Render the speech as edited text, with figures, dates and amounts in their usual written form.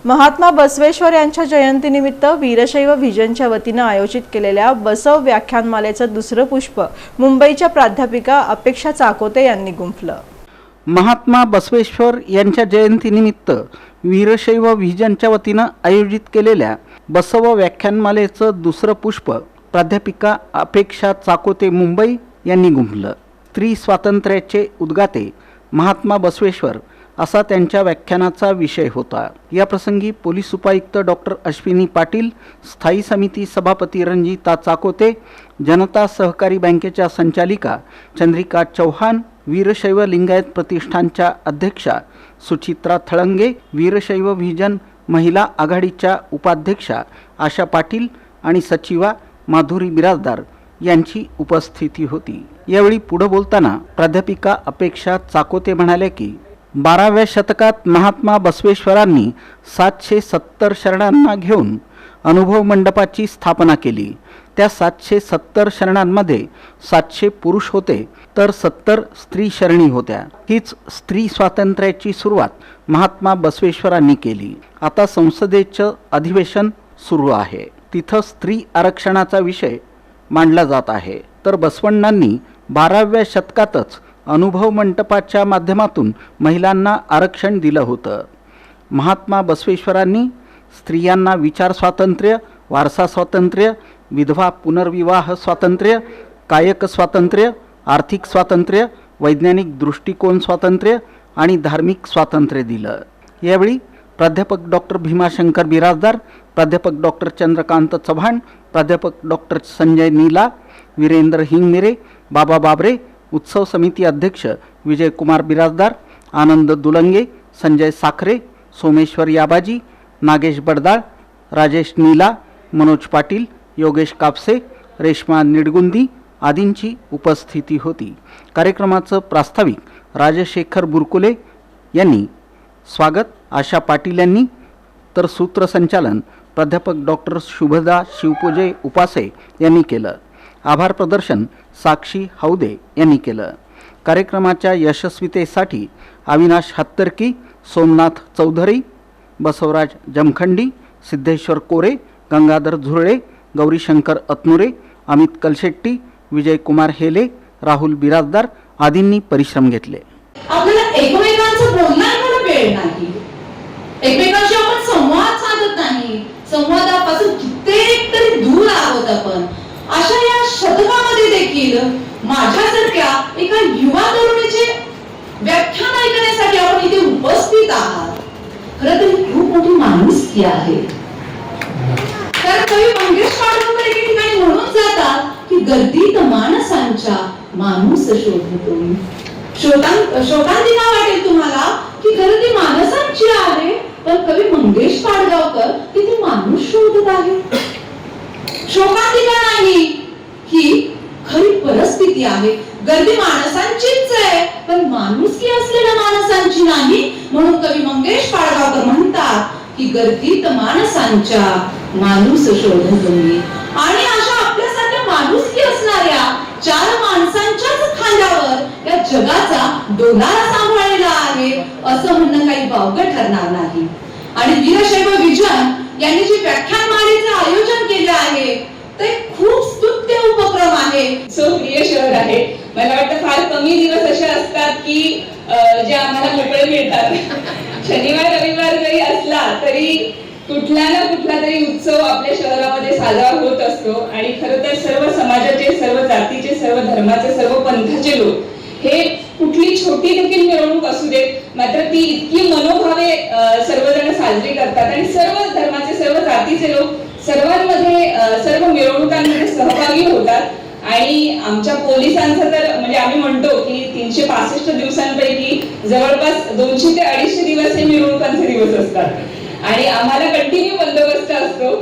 महात्मा बसवेश्वर यांच्या जयंतीनिमित्त वीरशैव व्हिजनच्या वतीने आयोजित केलेल्या बसव व्याख्यानमालेचं दुसरं पुष्प मुंबईच्या प्राध्यापिका अपेक्षा चाकोते यांनी गुंफलं। महात्मा बसवेश्वर यांच्या जयंतीनिमित्त वीरशैव व्हिजनच्या वतीने आयोजित केलेल्या बसव व्याख्यानमालेचं दुसरं पुष्प प्राध्यापिका अपेक्षा चाकोते मुंबई यांनी गुंफलं। स्त्री स्वातंत्र्याचे उद्गाते महात्मा बसवेश्वर असा त्यांच्या व्याख्यानाचा विषय होता। या प्रसंगी पोलीस उपायुक्त डॉक्टर अश्विनी पाटील, स्थायी समिती सभापती रंजिता चाकोते, जनता सहकारी बँकेच्या संचालिका चंद्रिका चौहान, वीरशैव लिंगायत प्रतिष्ठानच्या अध्यक्षा सुचित्रा थळंगे, वीरशैव व्हिजन महिला आघाडीच्या उपाध्यक्षा आशा पाटील आणि सचिवा माधुरी बिराजदार यांची उपस्थिती होती। यावेळी पुढे बोलताना प्राध्यापिका अपेक्षा चाकोते म्हणाले की 12व्या शतकात महात्मा बसवेश्वरांनी 770 शरणांना घेऊन अनुभव मंडपाची स्थापना केली। त्या 770 शरणांमध्ये 700 पुरुष होते तर 70 स्त्री शरणी होत्या। हीच स्त्री स्वातंत्र्याची सुरुवात महात्मा बसवेश्वरांनी केली। आता संसदेचं अधिवेशन सुरू आहे, तिथं स्त्री आरक्षणाचा विषय मांडला जात आहे। तर बसवण्णांनी 12व्या शतकातच अनुभव मंडपाच्या माध्यमातून महिलांना आरक्षण दिलं होतं। महात्मा बसवेश्वरांनी स्त्रियांना विचार स्वातंत्र्य, वारसा स्वातंत्र्य, विधवा पुनर्विवाह स्वातंत्र्य, कायक स्वातंत्र्य, आर्थिक स्वातंत्र्य, वैज्ञानिक दृष्टिकोन स्वातंत्र्य आणि धार्मिक स्वातंत्र्य दिलं। यावेळी प्राध्यापक डॉक्टर भीमाशंकर बिराजदार, प्राध्यापक डॉक्टर चंद्रकांत चव्हाण, प्राध्यापक डॉक्टर संजय नीला, वीरेंद्र हिंगमिरे, बाबा बाबरे, उत्सव समिती अध्यक्ष विजय कुमार बिराजदार, आनंद दुलंगे, संजय साखरे, सोमेश्वर याबाजी, नागेश बडदाळ, राजेश नीला, मनोज पाटील, योगेश कापसे, रेश्मा निडगुंदी आदींची उपस्थिती होती। कार्यक्रमाचं प्रास्ताविक राजशेखर बुरकुले यांनी, स्वागत आशा पाटील यांनी, तर सूत्रसंचालन प्राध्यापक डॉक्टर शुभदा शिवपूजे उपासे यांनी केलं। आभार प्रदर्शन साक्षी हौदे यांनी केलं। कार्यक्रमाच्या यशस्वीतेसाठी अविनाश हत्तरकी, सोमनाथ चौधरी, बसवराज जमखंडी, सिद्धेश्वर कोरे, गंगाधर झुरळे, गौरीशंकर अतनुरे, अमित कलशेट्टी, विजय कुमार हेले, राहुल बिराजदार आदींनी परिश्रम घेतले। आपल्याला एकमेकांचं बोलण्याला वेळ नाही, एकमेकांशी आपण संवाद साधत नाही, संवादापासून कित्येक तरी दूर आहोत आपण। अशा या शतकामध्ये देखील माझ्यासारख्या एका युवा तरुणीचे व्याख्यान ऐकण्यासाठी आपण इथे उपस्थित आहात। खरं तर खूप मोठी माणुसकी आहे। तर कवी मंगेश पाडवकर एके ठिकाणी म्हणून जातात की गर्दीत माणसांच्या माणूस शोधतो। शोकांतिका वाटेल तुम्हाला की गर्दी माणसांची आहे, पण कवी मंगेश पाडगावकर तिथे माणूस शोधत आहे। शोकांतिका नाही, ही खरी परिस्थिती आहे। गर्दी माणसांचीच आहे, पण माणुसकी असलेल्या माणसांची नाही। म्हणून कवी मंगेश पाडगावकर म्हणतात की गर्दीत माणसांच्या माणूस शोधतो मी। आणि अशा आपल्यासारख्या माणुसकी असणाऱ्या 4 माणसांच्याच खांद्यावर या जगाचा डोलारा सांभाळलेला आहे असं म्हणणं काही वावगं ठरणार नाही। आणि वीरशैव व्हिजन यांनी जे व्याख्यानमालेचे आयोजन केले आहे ते खूप स्तुत्य उपक्रम आहे। प्रिय शहर आहे। मला वाटतं फार कमी दिवस असे असतात की जे आम्हाला मोकळे मिळतात। शनिवार रविवार जरी असला तरी कुठला ना कुठला तरी उत्सव आपल्या शहरामध्ये साजरा होत असतो। आणि खरं तर सर्व समाजाचे, सर्व जातीचे, सर्व धर्माचे, सर्व पंथाचे लोक हे कुठली छोटी देखील मिरवणूक असू देत मात्र ती इतकी मनोभावे सर्वजण साजरी करतात। आणि सर्व धर्माचे, सर्व जातीचे लोक सर्वांमध्ये, सर्व मिरवणुकांमध्ये सहभागी होतात। आणि आमच्या पोलिसांचं तर म्हणजे आम्ही म्हणतो की 365 दिवसांपैकी जवळपास 200 ते 250 दिवस हे मिरवणुकांचे दिवस असतात आणि आम्हाला कंटिन्यू बंदोबस्त असतो।